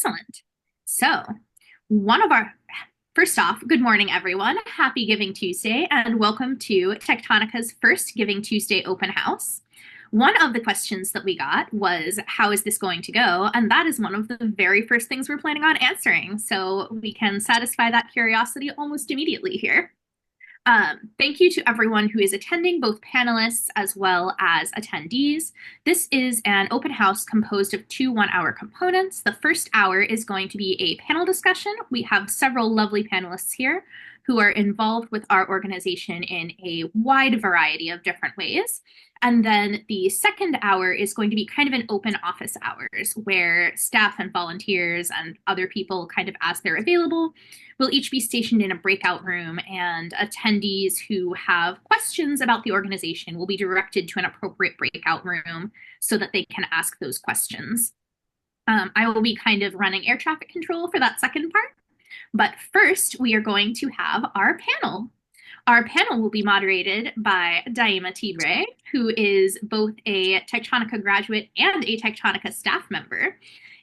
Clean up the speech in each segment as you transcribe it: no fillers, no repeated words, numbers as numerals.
Excellent. So, one of our first off, good morning, everyone. Happy Giving Tuesday, and welcome to Tectonica's first Giving Tuesday open house. One of the questions that we got was, how is this going to go? And that is one of the very first things we're planning on answering. So we can satisfy that curiosity almost immediately here. Thank you to everyone who is attending, both panelists as well as attendees. This is an open house composed of two one-hour components. The first hour is going to be a panel discussion. We have several lovely panelists here who are involved with our organization in a wide variety of different ways. And then the second hour is going to be kind of an open office hours where staff and volunteers and other people, kind of as they're available, will each be stationed in a breakout room, and attendees who have questions about the organization will be directed to an appropriate breakout room so that they can ask those questions. I will be kind of running air traffic control for that second part. But first, we are going to have our panel. Our panel will be moderated by Daaimah Tibrey, who is both a Techtonica graduate and a Techtonica staff member.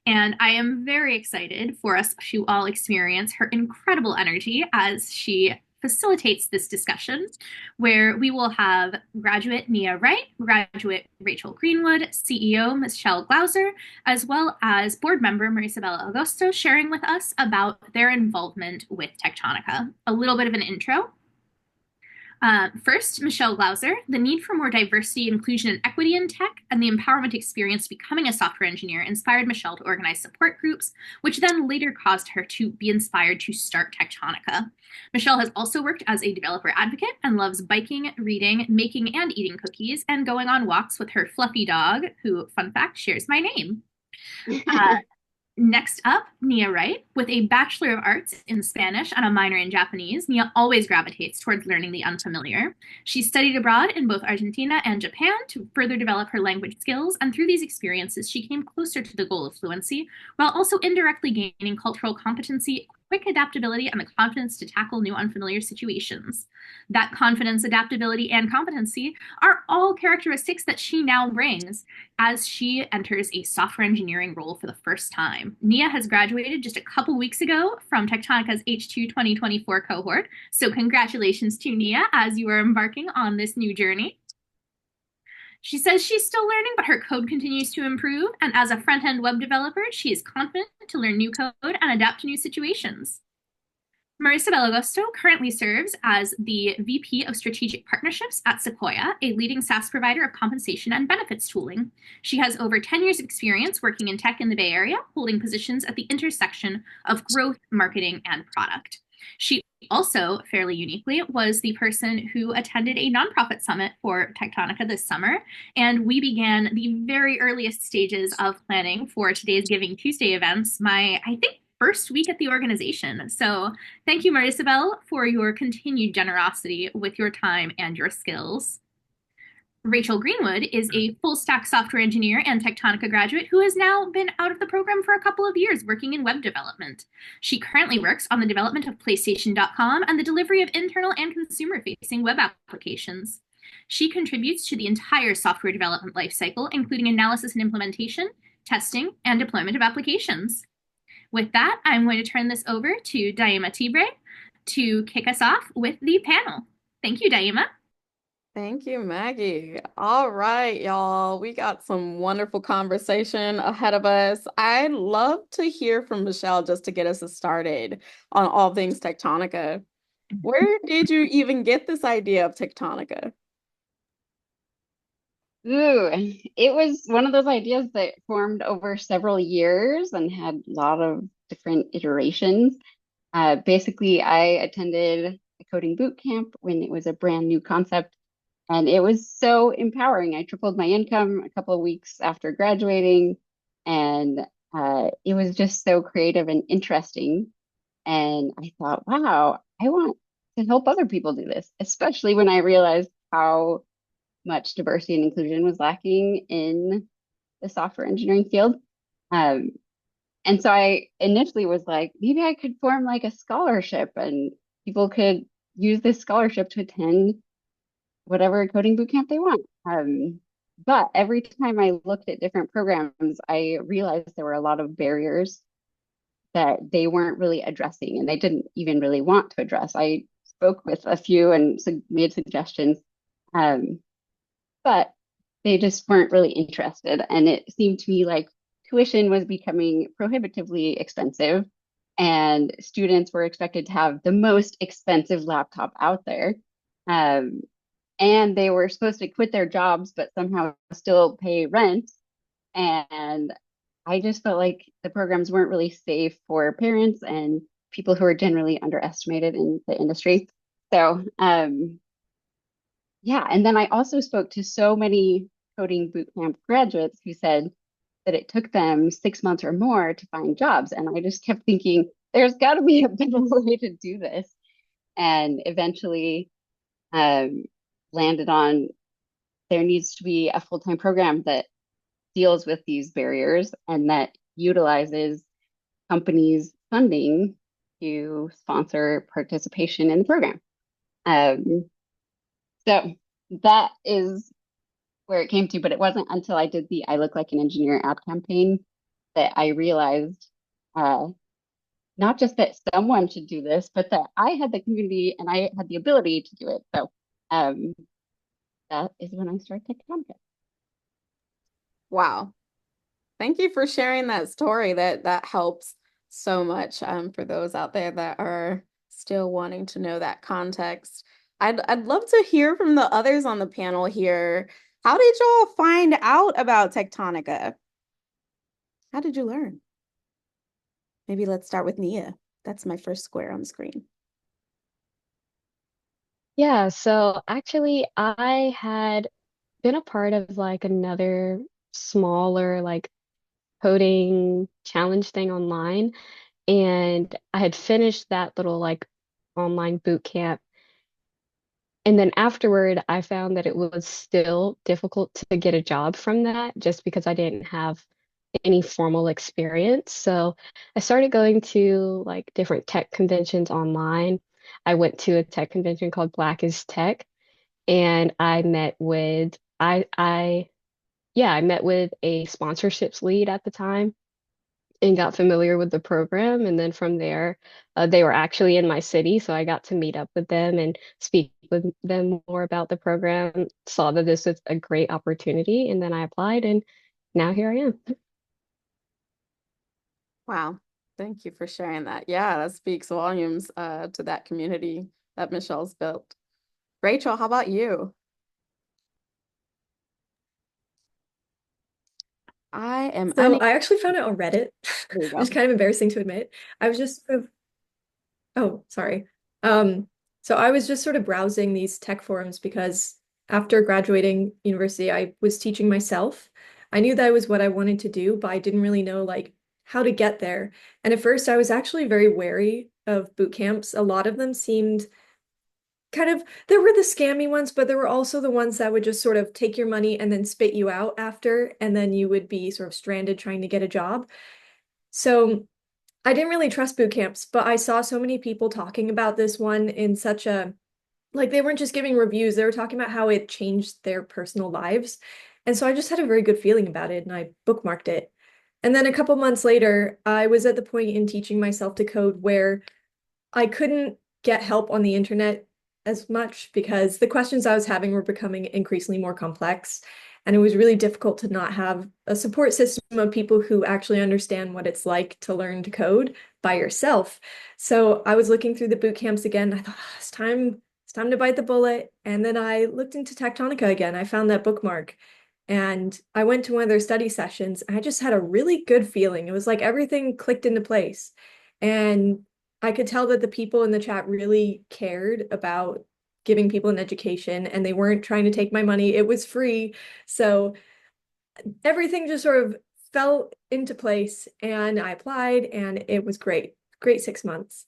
And I am very excited for us to all experience her incredible energy as she facilitates this discussion, where we will have graduate Nia Wright, graduate Rachel Greenwood, CEO Michelle Glauser, as well as board member Marisabel Agosto sharing with us about their involvement with Techtonica. A little bit of an intro. First, Michelle Glauser, the need for more diversity, inclusion, and equity in tech, and the empowerment experience becoming a software engineer inspired Michelle to organize support groups, which then later caused her to be inspired to start Techtonica. Michelle has also worked as a developer advocate and loves biking, reading, making and eating cookies, and going on walks with her fluffy dog, who, fun fact, shares my name. Next up, Nia Wright. With a Bachelor of Arts in Spanish and a minor in Japanese, Nia always gravitates towards learning the unfamiliar. She studied abroad in both Argentina and Japan to further develop her language skills, and through these experiences, she came closer to the goal of fluency, while also indirectly gaining cultural competency, quick adaptability, and the confidence to tackle new unfamiliar situations. That confidence, adaptability, and competency are all characteristics that she now brings as she enters a software engineering role for the first time. Nia has graduated just a couple weeks ago from Techtonica's H2 2024 cohort, so congratulations to Nia as you are embarking on this new journey. She says she's still learning, but her code continues to improve, and as a front-end web developer, she is confident to learn new code and adapt to new situations. Marisabel Agosto currently serves as the VP of Strategic Partnerships at Sequoia, a leading SaaS provider of compensation and benefits tooling. She has over 10 years of experience working in tech in the Bay Area, holding positions at the intersection of growth, marketing, and product. She also, fairly uniquely, was the person who attended a nonprofit summit for Techtonica this summer, and we began the very earliest stages of planning for today's Giving Tuesday events, I think, first week at the organization. So thank you, Marisabel, for your continued generosity with your time and your skills. Rachel Greenwood is a full-stack software engineer and Techtonica graduate who has now been out of the program for a couple of years working in web development. She currently works on the development of PlayStation.com and the delivery of internal and consumer-facing web applications. She contributes to the entire software development lifecycle, including analysis and implementation, testing, and deployment of applications. With that, I'm going to turn this over to Daaimah Tibrey to kick us off with the panel. Thank you, Daaimah. Thank you, Maggie. All right, y'all. We got some wonderful conversation ahead of us. I'd love to hear from Michelle just to get us started on all things Techtonica. Where did you even get this idea of Techtonica? Ooh, it was one of those ideas that formed over several years and had a lot of different iterations. Basically, I attended a coding boot camp when it was a brand new concept, and it was so empowering. I tripled my income a couple of weeks after graduating, and it was just so creative and interesting. And I thought, wow, I want to help other people do this, especially when I realized how much diversity and inclusion was lacking in the software engineering field. And so I initially was like, maybe I could form like a scholarship and people could use this scholarship to attend whatever coding bootcamp they want. But every time I looked at different programs, I realized there were a lot of barriers that they weren't really addressing, and they didn't even really want to address. I spoke with a few and made suggestions, um, but they just weren't really interested. And it seemed to me like tuition was becoming prohibitively expensive, and students were expected to have the most expensive laptop out there. Um, and they were supposed to quit their jobs, but somehow still pay rent. And I just felt like the programs weren't really safe for parents and people who are generally underestimated in the industry. So, yeah. And then I also spoke to so many coding bootcamp graduates who said that it took them 6 months or more to find jobs. And I just kept thinking, there's got to be a better way to do this. And eventually um, landed on there needs to be a full-time program that deals with these barriers and that utilizes companies' funding to sponsor participation in the program. Um, so that is where it came to, but it wasn't until I did the I Look Like an Engineer ad campaign that I realized not just that someone should do this, but that I had the community and I had the ability to do it. So um, that is when I started Techtonica. Wow. Thank you for sharing that story. That helps so much for those out there that are still wanting to know that context. I'd love to hear from the others on the panel here. How did y'all find out about Techtonica? How did you learn? Maybe let's start with Nia. That's my first square on the screen. Yeah, so actually I had been a part of like another smaller like coding challenge thing online, and I had finished that little like online boot camp. And then afterward, I found that it was still difficult to get a job from that just because I didn't have any formal experience. So I started going to like different tech conventions online. I went to a tech convention called Black is Tech, and I met with I yeah, I met with a sponsorships lead at the time and got familiar with the program. And then from there, they were actually in my city, so I got to meet up with them and speak with them more about the program. Saw that this was a great opportunity, and then I applied, and now here I am. Wow. Thank you for sharing that. Yeah, that speaks volumes to that community that Michelle's built. Rachel, how about you? I am So unable. I actually found it on Reddit, There you which is go. kind of embarrassing to admit. I was just sort of, oh, sorry. Um, so I was just sort of browsing these tech forums because after graduating university, I was teaching myself. I knew that was what I wanted to do, but I didn't really know like how to get there. And at first, I was actually very wary of boot camps. A lot of them seemed kind of, there were the scammy ones, but there were also the ones that would just sort of take your money and then spit you out after, and then you would be sort of stranded trying to get a job. So I didn't really trust boot camps, but I saw so many people talking about this one in such a, like they weren't just giving reviews, they were talking about how it changed their personal lives. And so I just had a very good feeling about it and I bookmarked it. And then a couple months later, I was at the point in teaching myself to code where I couldn't get help on the internet as much because the questions I was having were becoming increasingly more complex. And it was really difficult to not have a support system of people who actually understand what it's like to learn to code by yourself. So I was looking through the boot camps again. I thought, oh, it's time to bite the bullet. And then I looked into Techtonica again. I found that bookmark. And I went to one of their study sessions. And I just had a really good feeling. It was like everything clicked into place. And I could tell that the people in the chat really cared about giving people an education and they weren't trying to take my money. It was free. So everything just sort of fell into place and I applied and it was great. Great 6 months.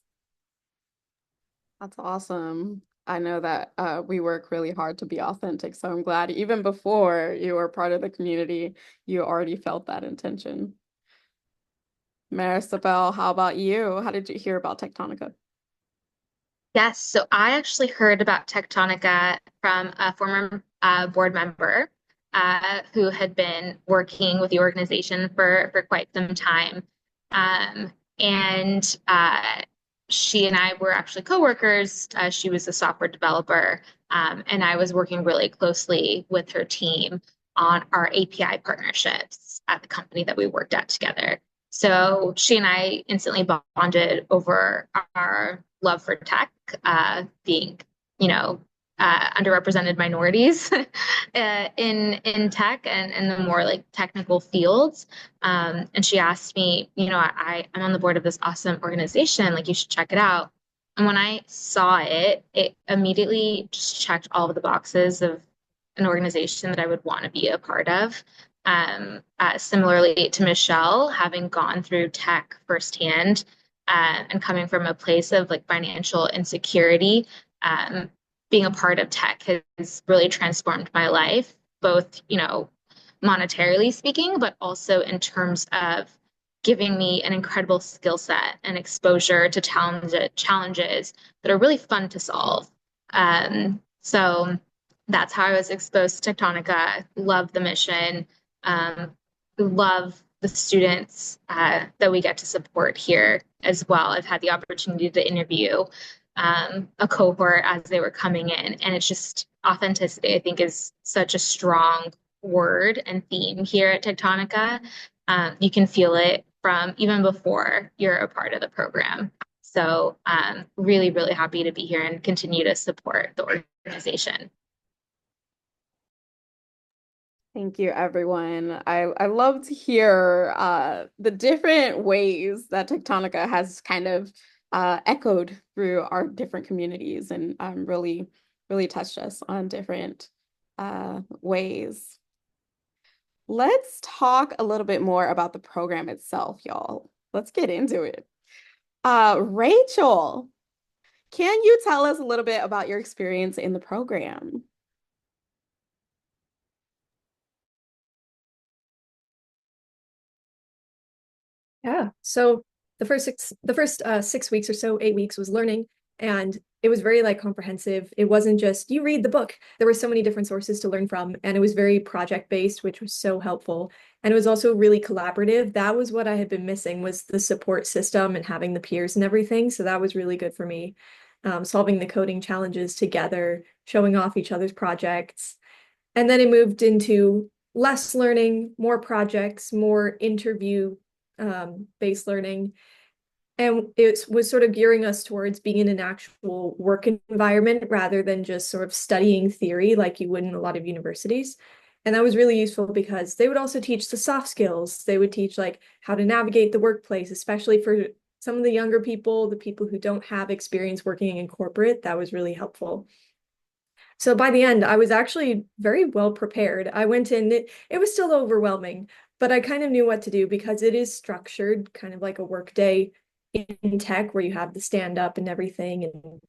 That's awesome. I know that we work really hard to be authentic, so I'm glad even before you were part of the community, you already felt that intention. Marisabel, how about you? How did you hear about Techtonica? Yes, so I actually heard about Techtonica from a former board member who had been working with the organization for quite some time. And she and I were actually coworkers. She was a software developer, and I was working really closely with her team on our API partnerships at the company that we worked at together. So she and I instantly bonded over our love for tech, being, you know, underrepresented minorities in tech and the more like technical fields. And she asked me, I'm on the board of this awesome organization, like you should check it out. And when I saw it, it immediately just checked all of the boxes of an organization that I would want to be a part of. Similarly to Michelle, having gone through tech firsthand, and coming from a place of like financial insecurity, um, being a part of tech has really transformed my life, both, monetarily speaking, but also in terms of giving me an incredible skill set and exposure to challenges that are really fun to solve. So that's how I was exposed to Techtonica. Love the mission. Um, love the students that we get to support here as well. I've had the opportunity to interview a cohort as they were coming in, and it's just authenticity, I think, is such a strong word and theme here at Techtonica. You can feel it from even before you're a part of the program. So really, really happy to be here and continue to support the organization. Thank you, everyone. I love to hear the different ways that Techtonica has kind of echoed through our different communities and really, really touched us on different ways. Let's talk a little bit more about the program itself, y'all. Let's get into it. Rachel, can you tell us a little bit about your experience in the program? Yeah. So the first 6 weeks or so, 8 weeks was learning, and it was very like comprehensive. It wasn't just you read the book. There were so many different sources to learn from, and it was very project based, which was so helpful. And it was also really collaborative. That was what I had been missing, was the support system and having the peers and everything. So that was really good for me. Solving the coding challenges together, showing off each other's projects. And then it moved into less learning, more projects, more interview based learning. And it was sort of gearing us towards being in an actual work environment rather than just sort of studying theory like you would in a lot of universities. And that was really useful because they would also teach the soft skills. They would teach like how to navigate the workplace, especially for some of the younger people, the people who don't have experience working in corporate. That was really helpful. So by the end, I was actually very well prepared. I went in, it was still overwhelming, but I kind of knew what to do because it is structured, kind of like a work day in tech where you have the stand up and everything. And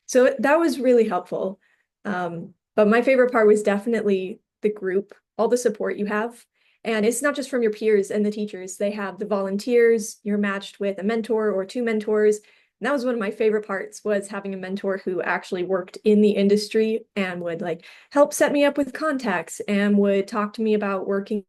so that was really helpful. But my favorite part was definitely the group, all the support you have. And it's not just from your peers and the teachers. They have the volunteers, you're matched with a mentor or two mentors. And that was one of my favorite parts, was having a mentor who actually worked in the industry and would like help set me up with contacts and would talk to me about working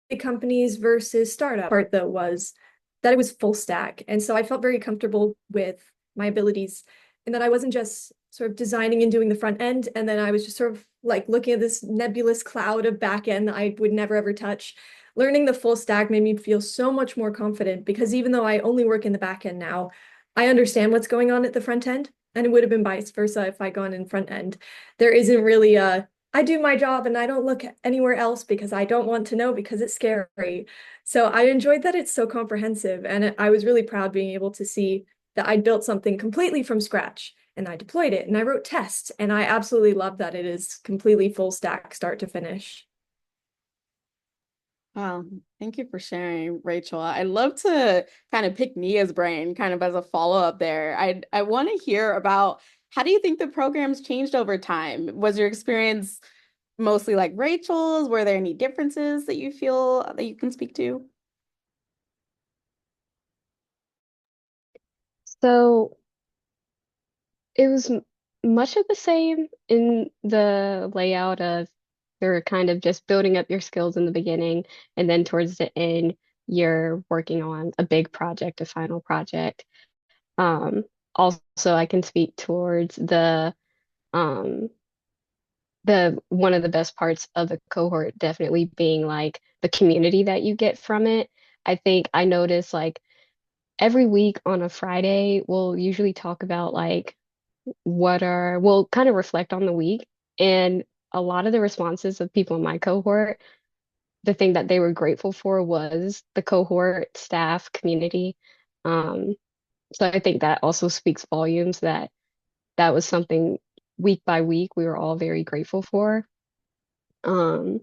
in companies versus startup. Part though was that it was full stack. And so I felt very comfortable with my abilities and that I wasn't just sort of designing and doing the front end. And then I was just sort of like looking at this nebulous cloud of back end that I would never ever touch. Learning the full stack made me feel so much more confident because even though I only work in the back end now, I understand what's going on at the front end. And it would have been vice versa if I'd gone in front end. There isn't really I do my job and I don't look anywhere else because I don't want to know because it's scary. So I enjoyed that it's so comprehensive, and I was really proud being able to see that I built something completely from scratch and I deployed it and I wrote tests, and I absolutely love that it is completely full stack start to finish. Wow, thank you for sharing, Rachel. I'd love to kind of pick Nia's brain kind of as a follow-up there. I want to hear about, how do you think the program's changed over time? Was your experience mostly like Rachel's? Were there any differences that you feel that you can speak to? So it was much of the same in the layout of You're kind of just building up your skills in the beginning, and then towards the end, you're working on a big project, a final project. Um, Also, I can speak towards um, the one of the best parts of the cohort definitely being like the community that you get from it. I think I notice like every week on a Friday, we'll usually talk about like we'll kind of reflect on the week. And a lot of the responses of people in my cohort, the thing that they were grateful for was the cohort, staff, community. Um, so I think that also speaks volumes that that was something week by week we were all very grateful for. Um,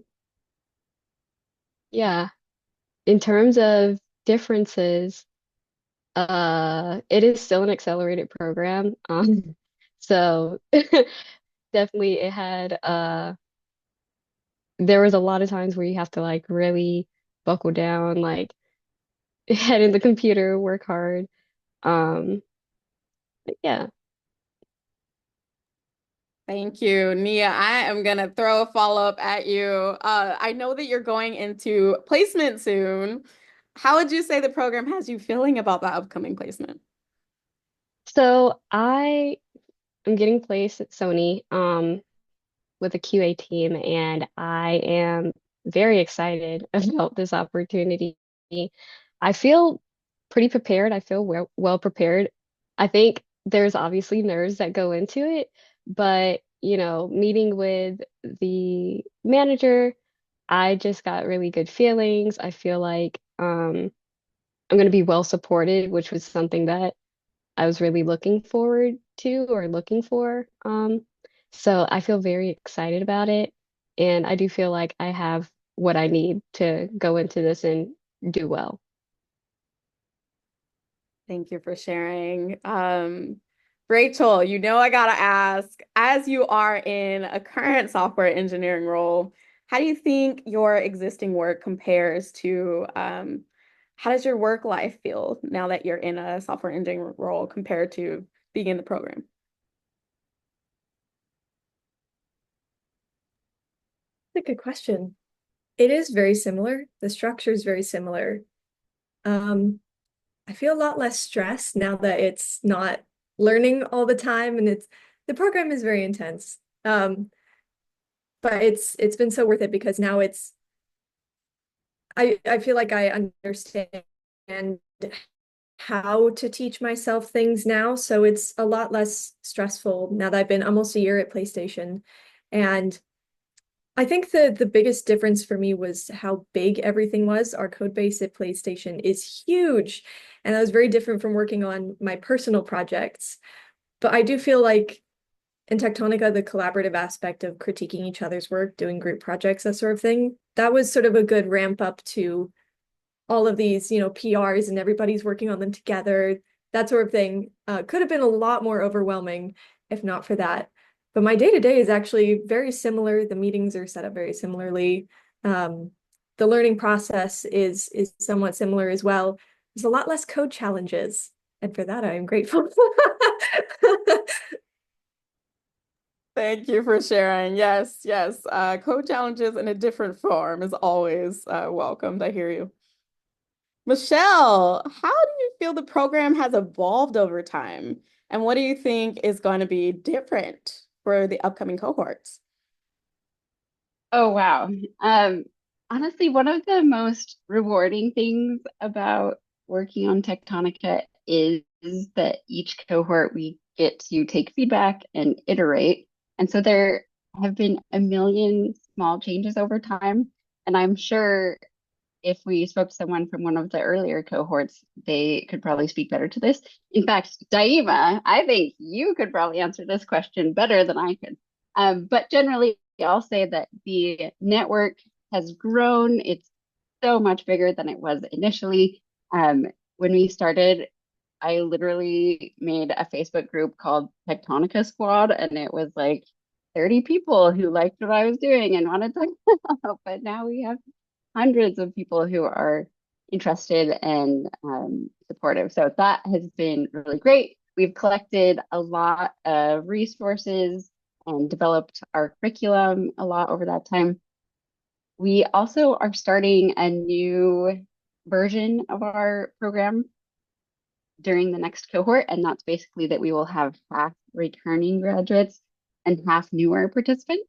yeah, in terms of differences, it is still an accelerated program. So definitely it had there was a lot of times where you have to like really buckle down, like head in the computer, work hard. But yeah. Thank you, Nia. I am gonna throw a follow-up at you. I know that you're going into placement soon. How would you say the program has you feeling about that upcoming placement? So I am getting placed at Sony with a QA team, and I am very excited about this opportunity. I feel pretty prepared. I feel well prepared. I think there's obviously nerves that go into it, but meeting with the manager, I just got really good feelings. I feel like I'm going to be well supported, which was something that I was really looking forward to or looking for. So I feel very excited about it. And I do feel like I have what I need to go into this and do well. Thank you for sharing. Rachel, I gotta ask, as you are in a current software engineering role, how do you think your existing work compares to how does your work life feel now that you're in a software engineering role compared to being in the program? That's a good question. It is very similar. The structure is very similar. I feel a lot less stressed now that it's not learning all the time, and the program is very intense. But it's been so worth it because now I feel like I understand how to teach myself things now, so it's a lot less stressful now that I've been almost a year at PlayStation. And I think the biggest difference for me was how big everything was. Our code base at PlayStation is huge, and that was very different from working on my personal projects. But I do feel like in Techtonica, the collaborative aspect of critiquing each other's work, doing group projects, that sort of thing, that was sort of a good ramp up to all of these, PRs and everybody's working on them together. That sort of thing could have been a lot more overwhelming if not for that. But my day-to-day is actually very similar. The meetings are set up very similarly. The learning process is somewhat similar as well. There's a lot less code challenges, and for that I am grateful. Thank you for sharing. Yes, yes. Code challenges in a different form is always welcomed. I hear you. Michelle, how do you feel the program has evolved over time? And what do you think is going to be different for the upcoming cohorts? Oh, wow. Honestly, one of the most rewarding things about working on Techtonica is that each cohort we get to take feedback and iterate. And so there have been a million small changes over time. And I'm sure if we spoke to someone from one of the earlier cohorts, they could probably speak better to this. In fact, Daaimah, I think you could probably answer this question better than I could. But generally, I'll say that the network has grown. It's so much bigger than it was initially. When we started, I literally made a Facebook group called Techtonica Squad, and it was like 30 people who liked what I was doing and wanted to help. But now we have hundreds of people who are interested and supportive. So that has been really great. We've collected a lot of resources and developed our curriculum a lot over that time. We also are starting a new version of our program during the next cohort, and that's basically that we will have half returning graduates and half newer participants.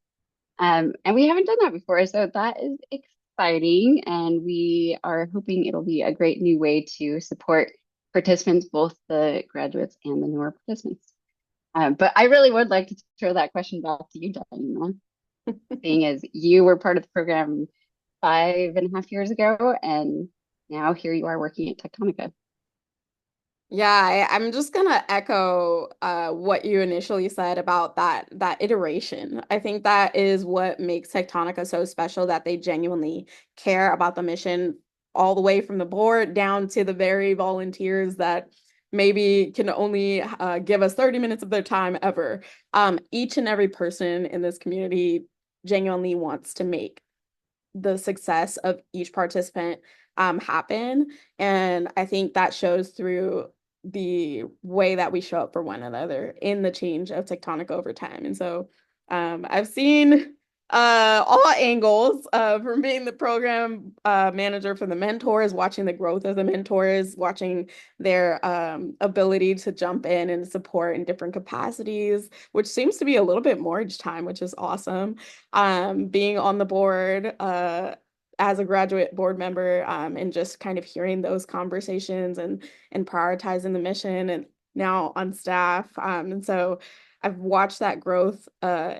And we haven't done that before, so that is exciting, and we are hoping it'll be a great new way to support participants, both the graduates and the newer participants. But I really would like to throw that question back to you, Daaimah, being as you were part of the program 5.5 years ago, and now here you are working at Techtonica. Yeah, I'm just gonna echo what you initially said about that iteration. I think that is what makes Tectonica so special, that they genuinely care about the mission all the way from the board down to the very volunteers that maybe can only give us 30 minutes of their time ever. Each and every person in this community genuinely wants to make the success of each participant happen. And I think that shows through the way that we show up for one another in the change of Tectonic over time. And so I've seen all angles from being the program manager for the mentors, watching the growth of the mentors, watching their ability to jump in and support in different capacities, which seems to be a little bit more each time, which is awesome. Being on the board as a graduate board member, and just kind of hearing those conversations and prioritizing the mission, and now on staff. And so I've watched that growth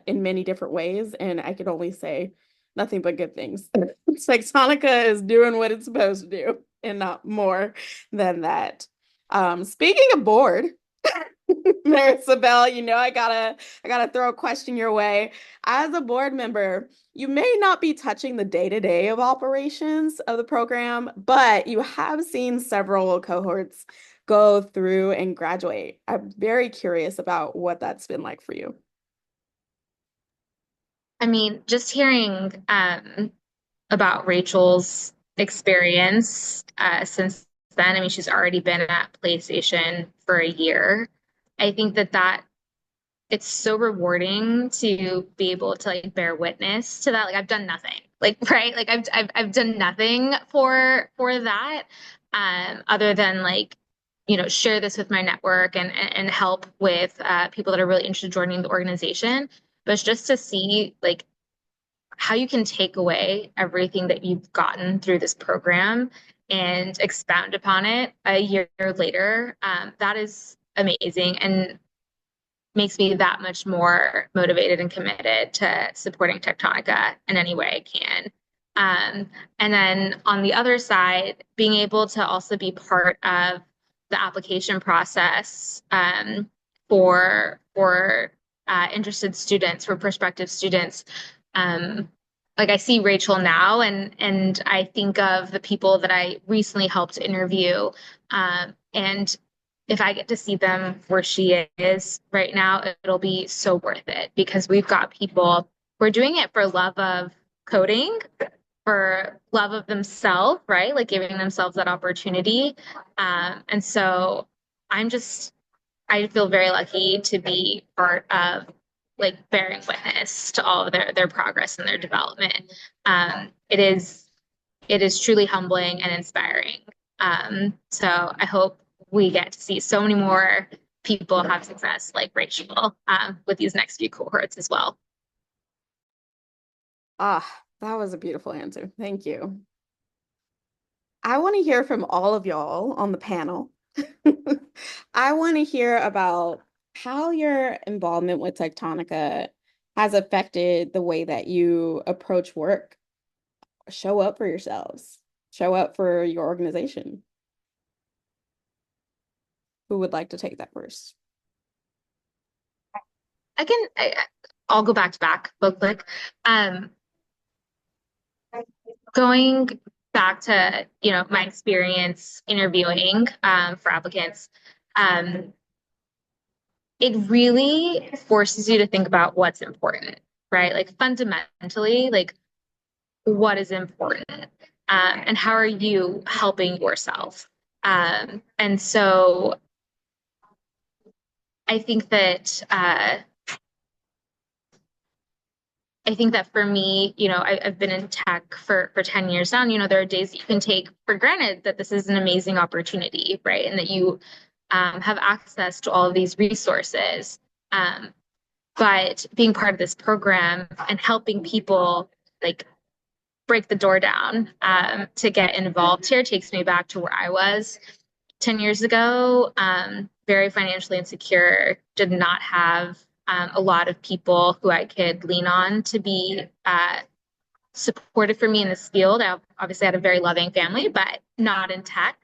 in many different ways, and I can only say nothing but good things. Tectonica is doing what it's supposed to do and not more than that. Speaking of board, Marisabel, I gotta throw a question your way. As a board member, you may not be touching the day-to-day of operations of the program, but you have seen several cohorts go through and graduate. I'm very curious about what that's been like for you. I mean, just hearing about Rachel's experience since then. I mean, she's already been at PlayStation for a year. I think that it's so rewarding to be able to like bear witness to that. Like I've done nothing. Like right? Like I've done nothing for that other than like share this with my network and help with people that are really interested in joining the organization. But it's just to see like how you can take away everything that you've gotten through this program and expound upon it a year later. That is amazing and makes me that much more motivated and committed to supporting Techtonica in any way I can. And then on the other side, being able to also be part of the application process for interested students, for prospective students. Like I see Rachel now, and I think of the people that I recently helped interview, and if I get to see them where she is right now, it'll be so worth it because we've got people who are doing it for love of coding, for love of themselves, right? Like giving themselves that opportunity. And so I feel very lucky to be part of like bearing witness to all of their progress and their development. It is truly humbling and inspiring. So I hope we get to see so many more people have success like Rachel with these next few cohorts as well. Ah, that was a beautiful answer. Thank you. I want to hear from all of y'all on the panel. I want to hear about how your involvement with Tectonica has affected the way that you approach work, show up for yourselves, show up for your organization. Who would like to take that first? I'll go back to back real quick. Going back to my experience interviewing for applicants, it really forces you to think about what's important, right? Like fundamentally, like what is important, and how are you helping yourself? And so I think that I think that for me, I've been in tech for 10 years now. And, there are days that you can take for granted that this is an amazing opportunity, right? And that you have access to all of these resources. Um, but being part of this program and helping people like break the door down to get involved here takes me back to where I was 10 years ago, very financially insecure, did not have a lot of people who I could lean on to be supportive for me in this field. I obviously had a very loving family, but not in tech.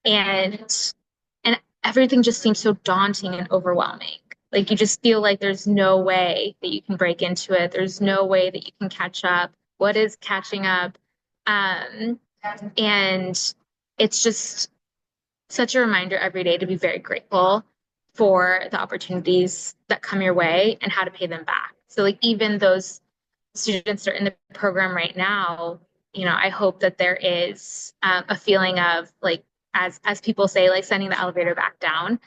And and everything just seems so daunting and overwhelming. Like you just feel like there's no way that you can break into it. There's no way that you can catch up. What is catching up? Um, and it's just such a reminder every day to be very grateful for the opportunities that come your way and how to pay them back. So like even those students that are in the program right now, I hope that there is a feeling of like, as people say, like sending the elevator back down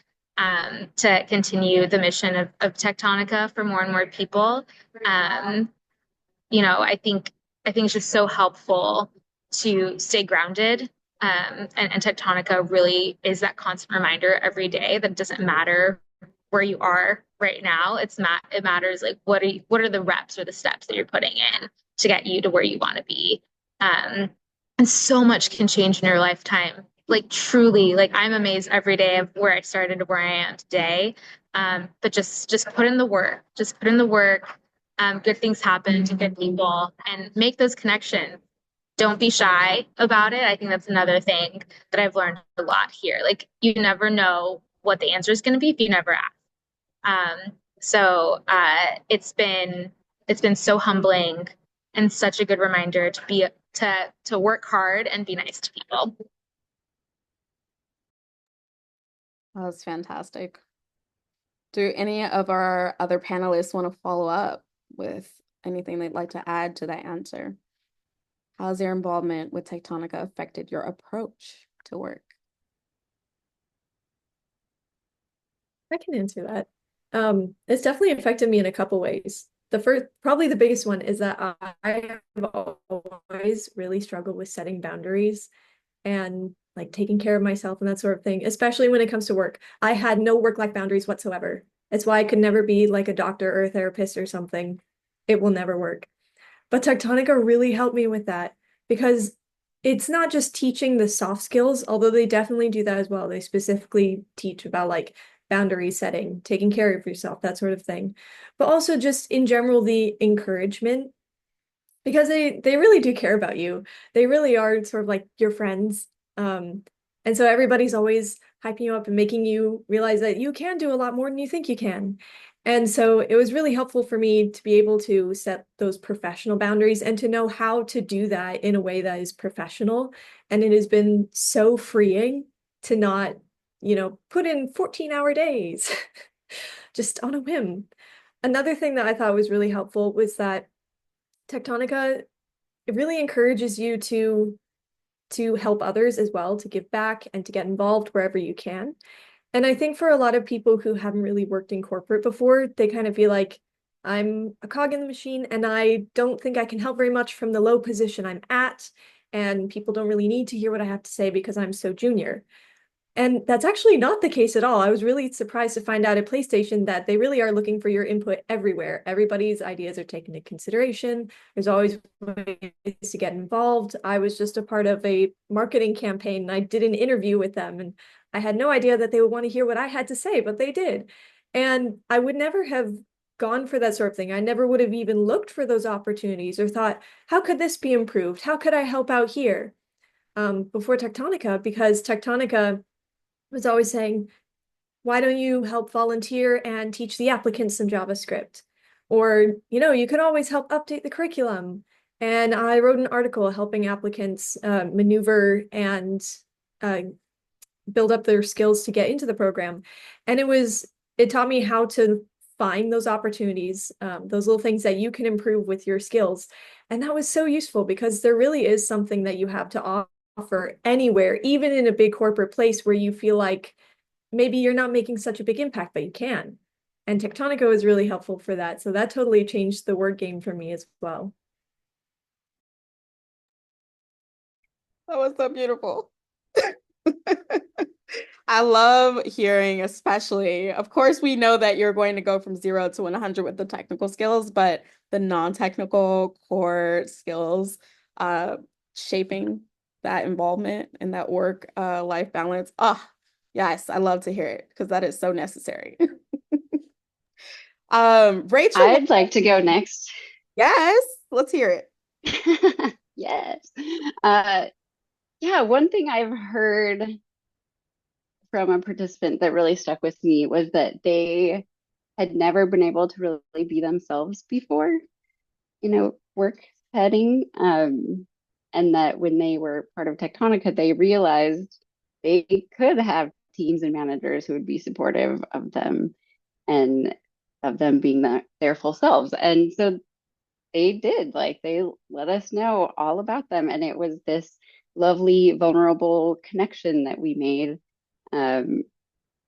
to continue the mission of Techtonica for more and more people. Um, I think it's just so helpful to stay grounded. And Techtonica really is that constant reminder every day that it doesn't matter where you are right now. It matters like what are the reps or the steps that you're putting in to get you to where you want to be. Um, and so much can change in your lifetime. Like truly, like I'm amazed every day of where I started to where I am today. But just put in the work. Just put in the work. Good things happen to good people and make those connections. Don't be shy about it. I think that's another thing that I've learned a lot here. Like you never know what the answer is going to be if you never ask. It's been so humbling and such a good reminder to work hard and be nice to people. That was fantastic. Do any of our other panelists want to follow up with anything they'd like to add to that answer? How's your involvement with Techtonica affected your approach to work? I can answer that. It's definitely affected me in a couple ways. The first, probably the biggest one, is that I have always really struggled with setting boundaries and like taking care of myself and that sort of thing, especially when it comes to work. I had no work-life boundaries whatsoever. It's why I could never be like a doctor or a therapist or something. It will never work. But Techtonica really helped me with that because it's not just teaching the soft skills, although they definitely do that as well. They specifically teach about like boundary setting, taking care of yourself, that sort of thing. But also just in general, the encouragement, because they really do care about you. They really are sort of like your friends. And so everybody's always hyping you up and making you realize that you can do a lot more than you think you can. And so it was really helpful for me to be able to set those professional boundaries and to know how to do that in a way that is professional. And it has been so freeing to not, put in 14-hour days just on a whim. Another thing that I thought was really helpful was that Techtonica, it really encourages you to help others as well, to give back and to get involved wherever you can. And I think for a lot of people who haven't really worked in corporate before, they kind of feel like I'm a cog in the machine and I don't think I can help very much from the low position I'm at. And people don't really need to hear what I have to say because I'm so junior. And that's actually not the case at all. I was really surprised to find out at PlayStation that they really are looking for your input everywhere. Everybody's ideas are taken into consideration. There's always ways to get involved. I was just a part of a marketing campaign and I did an interview with them and I had no idea that they would want to hear what I had to say, but they did. And I would never have gone for that sort of thing. I never would have even looked for those opportunities or thought, how could this be improved? How could I help out here? Before Techtonica, because Techtonica was always saying, why don't you help volunteer and teach the applicants some JavaScript? Or, you can always help update the curriculum. And I wrote an article helping applicants maneuver and build up their skills to get into the program. And it taught me how to find those opportunities, those little things that you can improve with your skills. And that was so useful because there really is something that you have to offer anywhere, even in a big corporate place where you feel like maybe you're not making such a big impact, but you can. And Techtonica was really helpful for that. So that totally changed the word game for me as well. That was so beautiful. I love hearing, especially, of course, we know that you're going to go from 0 to 100 with the technical skills, but the non-technical core skills, shaping that involvement and that work, life balance. Oh, yes, I love to hear it because that is so necessary. Rachel, I'd like to go next. yes, let's hear it. Yes. Yeah, one thing I've heard from a participant that really stuck with me was that they had never been able to really be themselves before, work setting. And that when they were part of Techtonica, they realized they could have teams and managers who would be supportive of them and of them being their full selves. And so they did, like, they let us know all about them. And it was this lovely, vulnerable connection that we made. Um,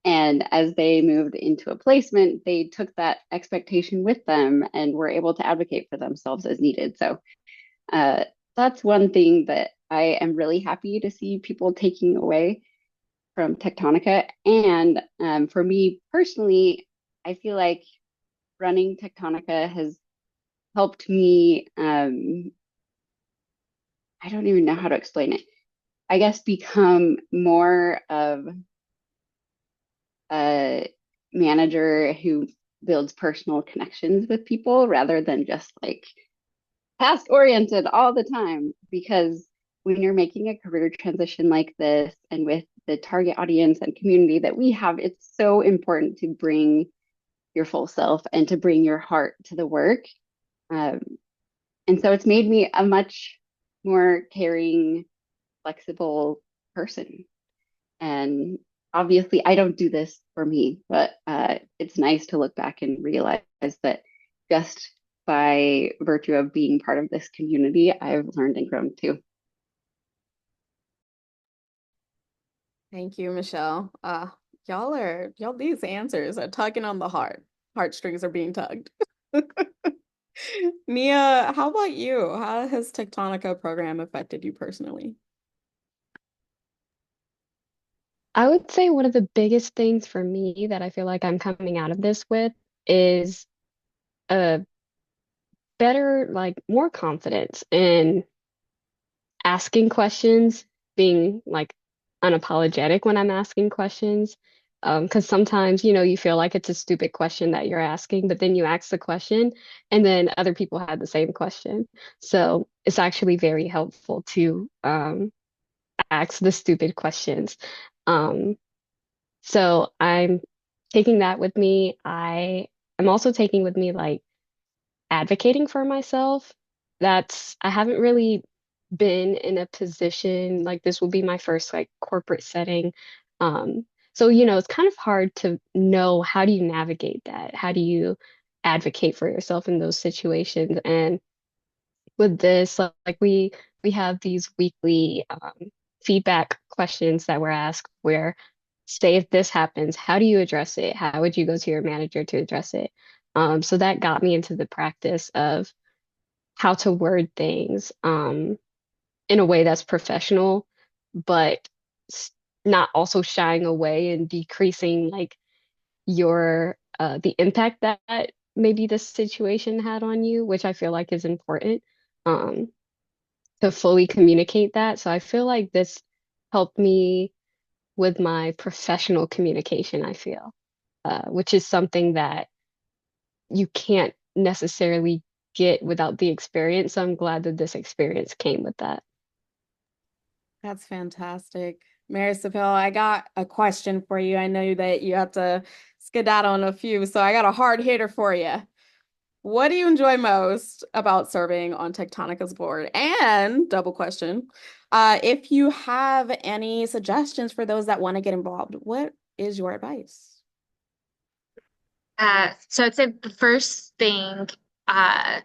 and as they moved into a placement, they took that expectation with them and were able to advocate for themselves as needed. So uh, that's one thing that I am really happy to see people taking away from Techtonica. And for me personally, I feel like running Techtonica has helped me. I don't even know how to explain it. I guess become more of a manager who builds personal connections with people rather than just like task oriented all the time. Because when you're making a career transition like this and with the target audience and community that we have, it's so important to bring your full self and to bring your heart to the work. Um, and so it's made me a much more caring, flexible person. And obviously, I don't do this for me, but it's nice to look back and realize that just by virtue of being part of this community, I've learned and grown too. Thank you, Michelle. These answers are tugging on the heart. Heartstrings are being tugged. Nia, how about you? How has Techtonica program affected you personally? I would say one of the biggest things for me that I feel like I'm coming out of this with is a better, like more confidence in asking questions, being like unapologetic when I'm asking questions. Because sometimes, you feel like it's a stupid question that you're asking, but then you ask the question and then other people had the same question. So it's actually very helpful to ask the stupid questions. Um, so I'm taking that with me. I'm also taking with me like advocating for myself. I haven't really been in a position like this will be my first like corporate setting. So it's kind of hard to know how do you navigate that? How do you advocate for yourself in those situations? And with this, like we have these weekly feedback questions that we're asked where say if this happens, how do you address it? How would you go to your manager to address it? So that got me into the practice of how to word things in a way that's professional, but not also shying away and decreasing like your the impact that maybe the situation had on you, which I feel like is important um, to fully communicate that. So I feel like this helped me with my professional communication, I feel, which is something that you can't necessarily get without the experience. So I'm glad that this experience came with that. That's fantastic. Marisabel, I got a question for you. I know that you have to skedaddle on a few, so I got a hard hitter for you. What do you enjoy most about serving on Tectonica's board? And double question, if you have any suggestions for those that want to get involved, what is your advice? So I'd say the first thing uh,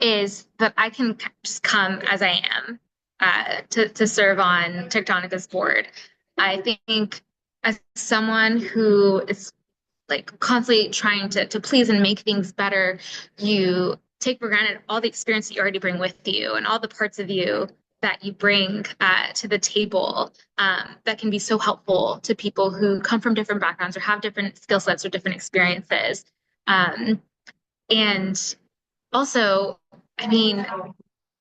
is that I can just come as I am to serve on Tectonica's board. I think as someone who is like constantly trying to please and make things better, you take for granted all the experience that you already bring with you and all the parts of you that you bring to the table that can be so helpful to people who come from different backgrounds or have different skill sets or different experiences. And also, I mean,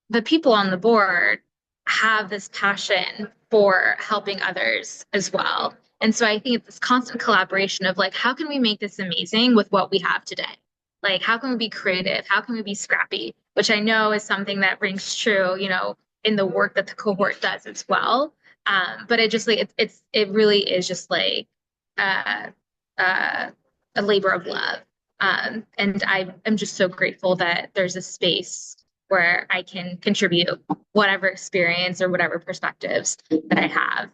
the people on the board have this passion for helping others as well. And so I think it's this constant collaboration of like, how can we make this amazing with what we have today? Like, how can we be creative? How can we be scrappy? Which I know is something that rings true, you know, in the work that the cohort does as well. But it just like it really is just like uh, uh, a labor of love. And I'm just so grateful that there's a space where I can contribute whatever experience or whatever perspectives that I have.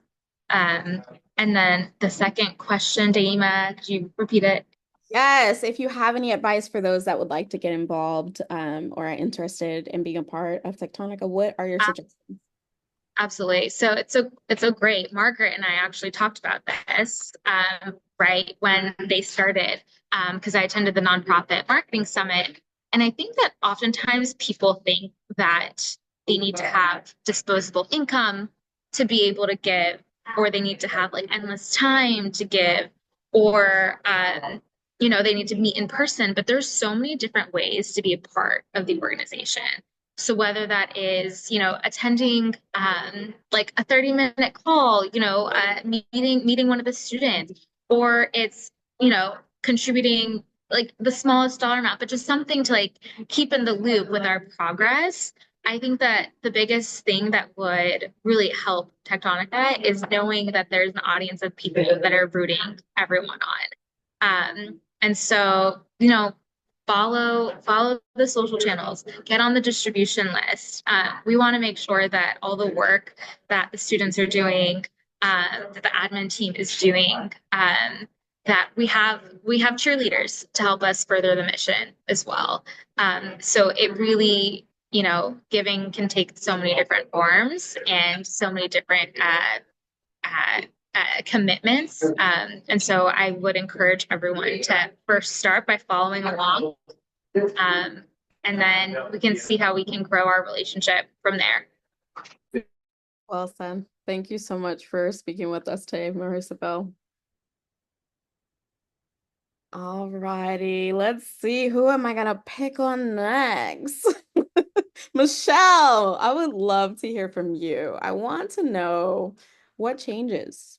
Um, and then the second question, Daaimah, could you repeat it? Yes, if you have any advice for those that would like to get involved or are interested in being a part of Techtonica, what are your suggestions? Absolutely. So it's so great. Margaret and I actually talked about this right when they started because I attended the nonprofit marketing summit, and I think that oftentimes people think that they need to have disposable income to be able to give, or they need to have like endless time to give, or you know, they need to meet in person. But there's so many different ways to be a part of the organization. So whether that is, you know, attending like a 30-minute call, you know, meeting one of the students, or it's, you know, contributing like the smallest dollar amount, but just something to like keep in the loop with our progress. I think that the biggest thing that would really help Techtonica is knowing that there's an audience of people that are rooting everyone on. And so, you know, follow the social channels, get on the distribution list. We want to make sure that all the work that the students are doing, that the admin team is doing, that we have cheerleaders to help us further the mission as well. So it really, you know, giving can take so many different forms and so many different commitments. And so I would encourage everyone to first start by following along. And then we can see how we can grow our relationship from there. Well said. Thank you so much for speaking with us today, Marisabel. All righty, let's see. Who am I gonna pick on next? Michelle, I would love to hear from you. I want to know what changes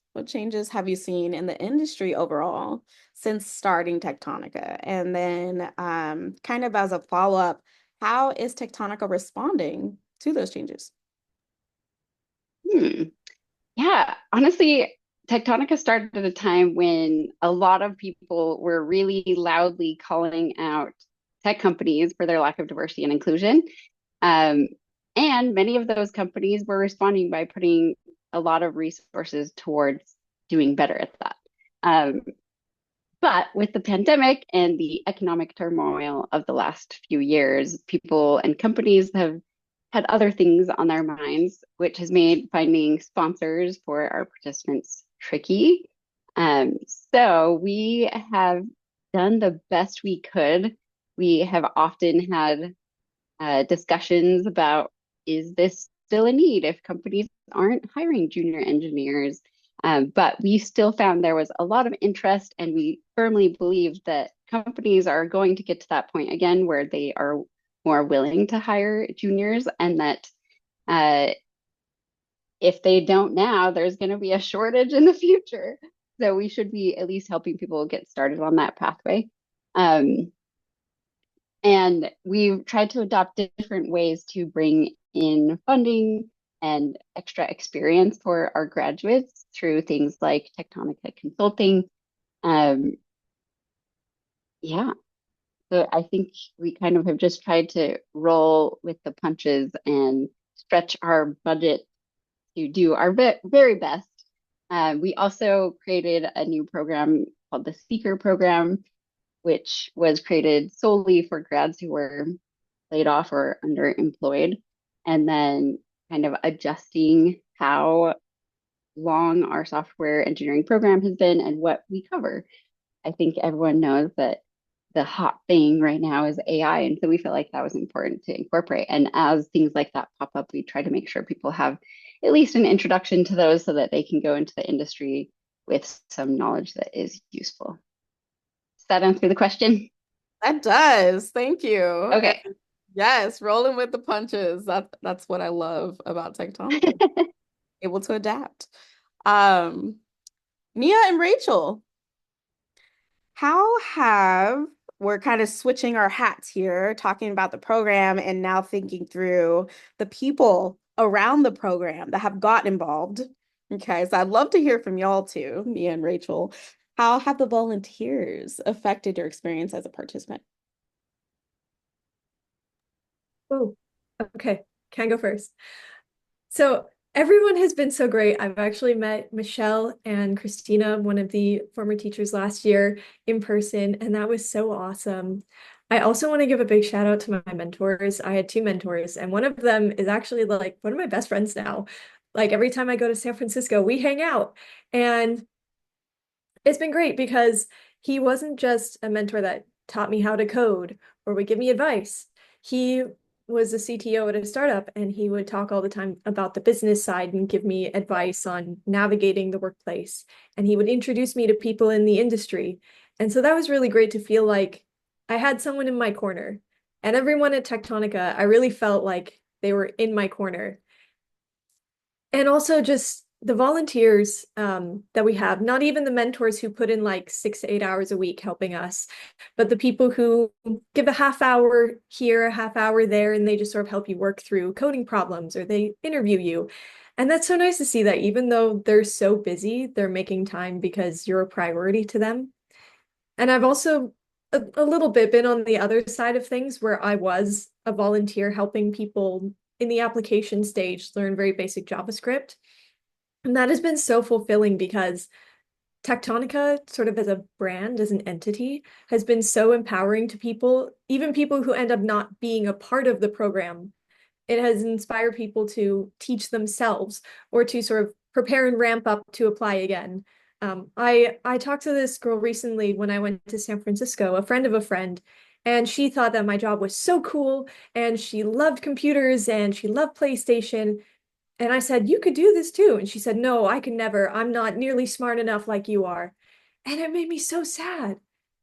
have you seen in the industry overall since starting Techtonica? And then kind of as a follow-up, how is Techtonica responding to those changes? Yeah, honestly, Techtonica started at a time when a lot of people were really loudly calling out tech companies for their lack of diversity and inclusion. And many of those companies were responding by putting a lot of resources towards doing better at that. But with the pandemic and the economic turmoil of the last few years, people and companies have had other things on their minds, which has made finding sponsors for our participants tricky. So we have done the best we could. We have often had discussions about, is this still a need if companies aren't hiring junior engineers? But we still found there was a lot of interest, and we firmly believe that companies are going to get to that point again where they are more willing to hire juniors, and that if they don't now, there's going to be a shortage in the future. So we should be at least helping people get started on that pathway. And we've tried to adopt different ways to bring in funding and extra experience for our graduates through things like Techtonica Consulting. Yeah, so I think we kind of have just tried to roll with the punches and stretch our budget to do our very best. We also created a new program called the Speaker Program, which was created solely for grads who were laid off or underemployed, and then kind of adjusting how long our software engineering program has been and what we cover. I think everyone knows that the hot thing right now is AI. And so we felt like that was important to incorporate. And as things like that pop up, we try to make sure people have at least an introduction to those so that they can go into the industry with some knowledge that is useful. Does that answer the question? That does. Thank you. Okay. And yes, rolling with the punches. That's what I love about Techtonica. Able to adapt. Um, Nia and Rachel, how have we're kind of switching our hats here, talking about the program and now thinking through the people around the program that have gotten involved. Okay, so I'd love to hear from y'all too, Nia and Rachel. How have the volunteers affected your experience as a participant? Oh, okay. Can I go first? So everyone has been so great. I've actually met Michelle and Christina, one of the former teachers last year, in person, and that was so awesome. I also want to give a big shout out to my mentors. I had two mentors, and one of them is actually like one of my best friends now. Like every time I go to San Francisco, we hang out. And it's been great because he wasn't just a mentor that taught me how to code or would give me advice. He was a CTO at a startup and he would talk all the time about the business side and give me advice on navigating the workplace. And he would introduce me to people in the industry. And so that was really great to feel like I had someone in my corner. And everyone at Techtonica, I really felt like they were in my corner. And also just the volunteers that we have, not even the mentors who put in like 6 to 8 hours a week helping us, but the people who give a half hour here, a half hour there, and they just sort of help you work through coding problems or they interview you. And that's so nice to see that even though they're so busy, they're making time because you're a priority to them. And I've also a little bit been on the other side of things where I was a volunteer helping people in the application stage learn very basic JavaScript. And that has been so fulfilling because Techtonica, sort of as a brand, as an entity, has been so empowering to people, even people who end up not being a part of the program. It has inspired people to teach themselves or to sort of prepare and ramp up to apply again. I talked to this girl recently when I went to San Francisco, a friend of a friend, and she thought that my job was so cool and she loved computers and she loved PlayStation. And I said, you could do this too. And she said, no, I can never. I'm not nearly smart enough like you are. And it made me so sad.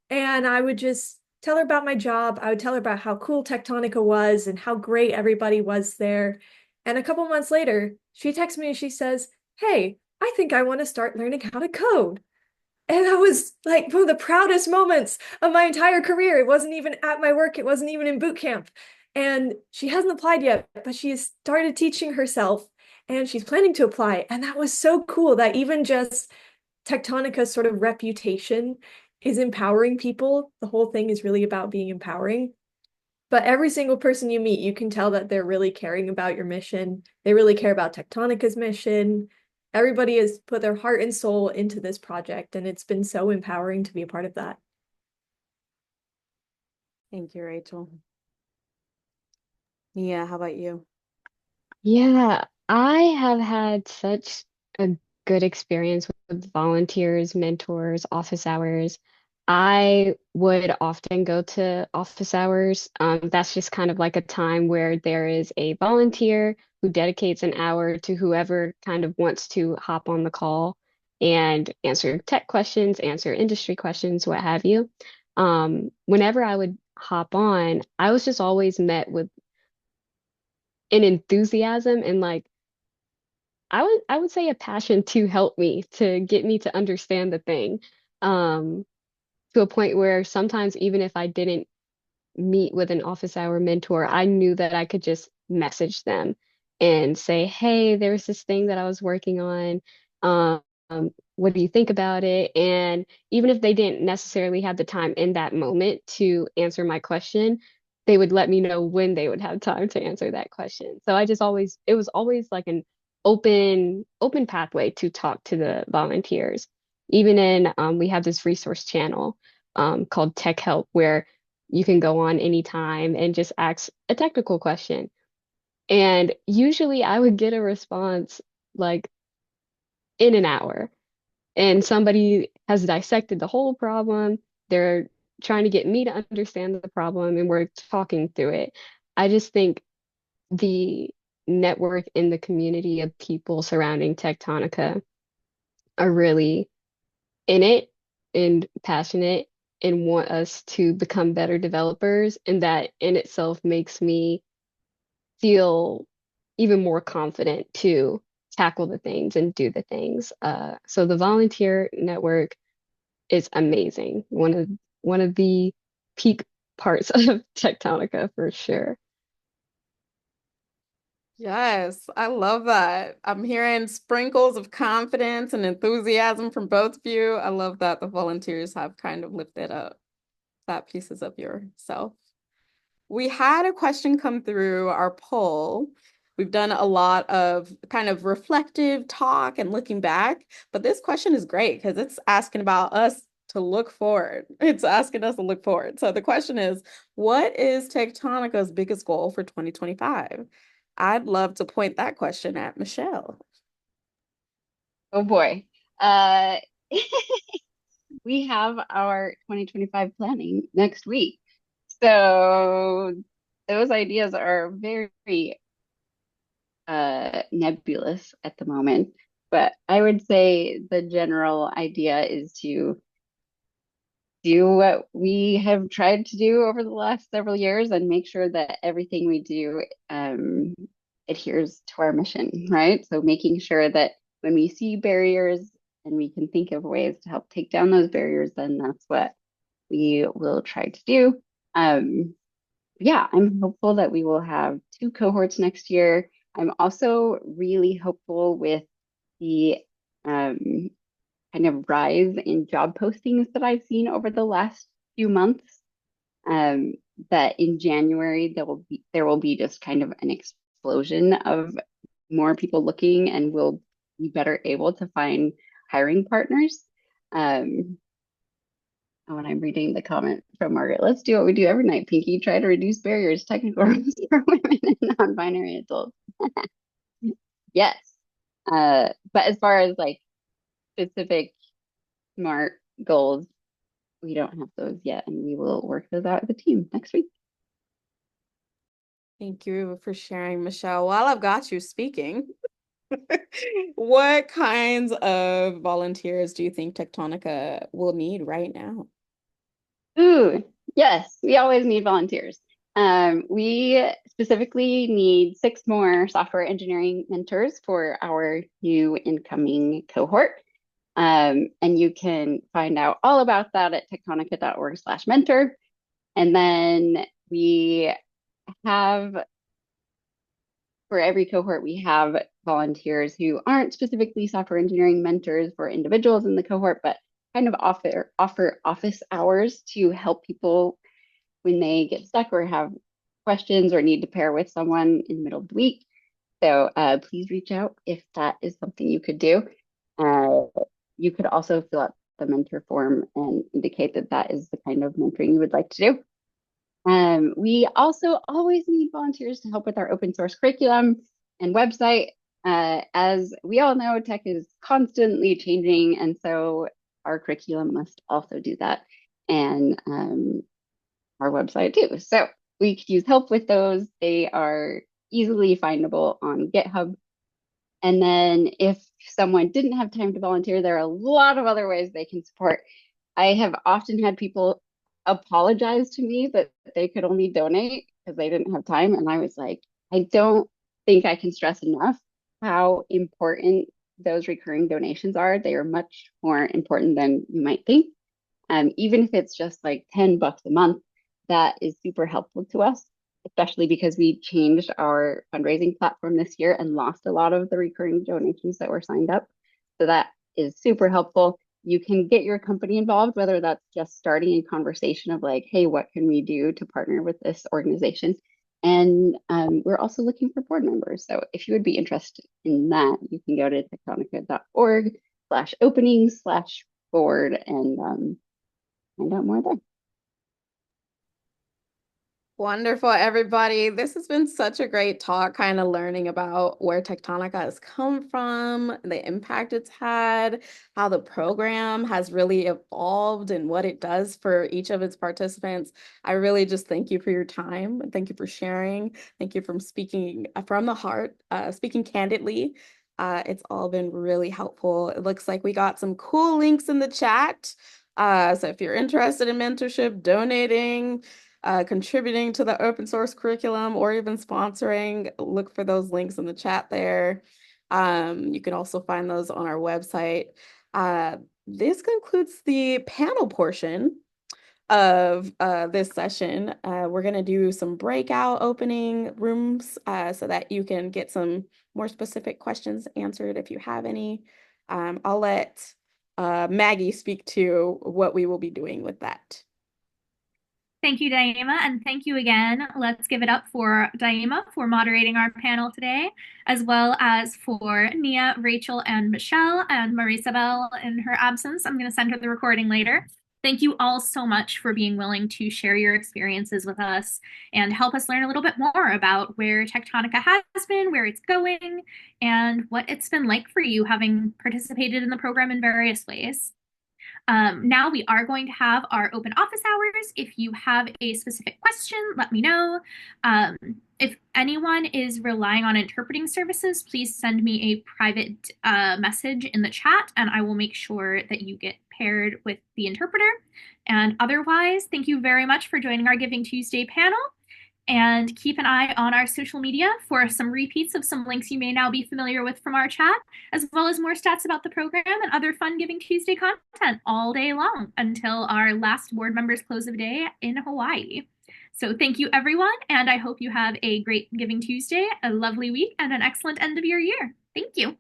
And I would just tell her about my job. I would tell her about how cool Techtonica was and how great everybody was there. And a couple months later, she texts me and she says, hey, I think I want to start learning how to code. And that was like one of the proudest moments of my entire career. It wasn't even at my work, it wasn't even in boot camp. And she hasn't applied yet, but she has started teaching herself and she's planning to apply. And that was so cool that even just Tectonica's sort of reputation is empowering people. The whole thing is really about being empowering. But every single person you meet, you can tell that they're really caring about your mission. They really care about Tectonica's mission. Everybody has put their heart and soul into this project, and it's been so empowering to be a part of that. Thank you, Rachel. Nia, how about you? Yeah, I have had such a good experience with volunteers, mentors, office hours. I would often go to office hours. That's just kind of like a time where there is a volunteer who dedicates an hour to whoever kind of wants to hop on the call and answer tech questions, answer industry questions, what have you. Whenever I would hop on, I was just always met with an enthusiasm and like I would say a passion to help me, to get me to understand the thing. Um, to a point where sometimes even if I didn't meet with an office hour mentor, I knew that I could just message them and say, hey, there's this thing that I was working on. Um, what do you think about it? And even if they didn't necessarily have the time in that moment to answer my question, they would let me know when they would have time to answer that question. So I just always, it was always like an open pathway to talk to the volunteers. Even in, we have this resource channel called Tech Help where you can go on anytime and just ask a technical question. And usually I would get a response like in an hour. and somebody has dissected the whole problem. They're trying to get me to understand the problem, and we're talking through it. I just think the network in the community of people surrounding Techtonica are really in it and passionate and want us to become better developers. And that in itself makes me feel even more confident to tackle the things and do the things. So the volunteer network is amazing. One of the peak parts of Techtonica for sure. Yes, I love that. I'm hearing sprinkles of confidence and enthusiasm from both of you. I love that the volunteers have kind of lifted up that pieces of yourself. We had a question come through our poll. We've done a lot of kind of reflective talk and looking back, but this question is great because it's asking about us to look forward. It's asking us to look forward. So the question is, what is Tectonica's biggest goal for 2025? I'd love to point that question at Michelle. Oh boy. Uh, we have our 2025 planning next week. So those ideas are very nebulous at the moment. But I would say the general idea is to do what we have tried to do over the last several years and make sure that everything we do adheres to our mission, right? So making sure that when we see barriers and we can think of ways to help take down those barriers, then that's what we will try to do. Yeah, I'm hopeful that we will have 2 cohorts next year. I'm also really hopeful with the um, kind of rise in job postings that I've seen over the last few months. That in January there will be just kind of an explosion of more people looking, and we'll be better able to find hiring partners. When I'm reading the comment from Margaret, let's do what we do every night, Pinky. Try to reduce barriers, technical roles for women and non-binary adults. Yes. But as far as like specific SMART goals, we don't have those yet, and we will work those out as a team next week. Thank you for sharing, Michelle. While I've got you speaking, what kinds of volunteers do you think Tectonica will need right now? Ooh, yes, we always need volunteers. We specifically need 6 more software engineering mentors for our new incoming cohort. And you can find out all about that at techtonica.org/mentor. And then we have, for every cohort, we have volunteers who aren't specifically software engineering mentors for individuals in the cohort, but kind of offer office hours to help people when they get stuck or have questions or need to pair with someone in the middle of the week. So please reach out if that is something you could do. You could also fill out the mentor form and indicate that that is the kind of mentoring you would like to do. We also always need volunteers to help with our open source curriculum and website. As we all know, tech is constantly changing, and so our curriculum must also do that, and our website too. So we could use help with those. They are easily findable on GitHub. And then if someone didn't have time to volunteer, there are a lot of other ways they can support. I have often had people apologize to me that they could only donate because they didn't have time. And I was like, I don't think I can stress enough how important those recurring donations are. They are much more important than you might think. Even if it's just like $10 a month, that is super helpful to us, especially because we changed our fundraising platform this year and lost a lot of the recurring donations that were signed up. So that is super helpful. You can get your company involved, whether that's just starting a conversation of like, hey, what can we do to partner with this organization? And we're also looking for board members. So if you would be interested in that, you can go to techtonica.org/openings/board and find out more there. Wonderful, everybody. This has been such a great talk, kind of learning about where Techtonica has come from, the impact it's had, how the program has really evolved and what it does for each of its participants. I really just thank you for your time. Thank you for sharing. Thank you for speaking from the heart, speaking candidly. It's all been really helpful. It looks like we got some cool links in the chat. So if you're interested in mentorship, donating, contributing to the open source curriculum, or even sponsoring, look for those links in the chat there. You can also find those on our website. This concludes the panel portion of this session. We're going to do some breakout opening rooms so that you can get some more specific questions answered if you have any. I'll let Maggie speak to what we will be doing with that. Thank you, Daaimah, and thank you again. Let's give it up for Daaimah for moderating our panel today, as well as for Nia, Rachel, and Michelle, and Marisabel in her absence. I'm going to send her the recording later. Thank you all so much for being willing to share your experiences with us and help us learn a little bit more about where Techtonica has been, where it's going, and what it's been like for you having participated in the program in various ways. Now we are going to have our open office hours. If you have a specific question, let me know. If anyone is relying on interpreting services, please send me a private message in the chat, and I will make sure that you get paired with the interpreter. And otherwise, thank you very much for joining our Giving Tuesday panel. And keep an eye on our social media for some repeats of some links you may now be familiar with from our chat, as well as more stats about the program and other fun Giving Tuesday content all day long until our last board members close of day in Hawaii. So thank you, everyone, and I hope you have a great Giving Tuesday, a lovely week, and an excellent end of your year. Thank you.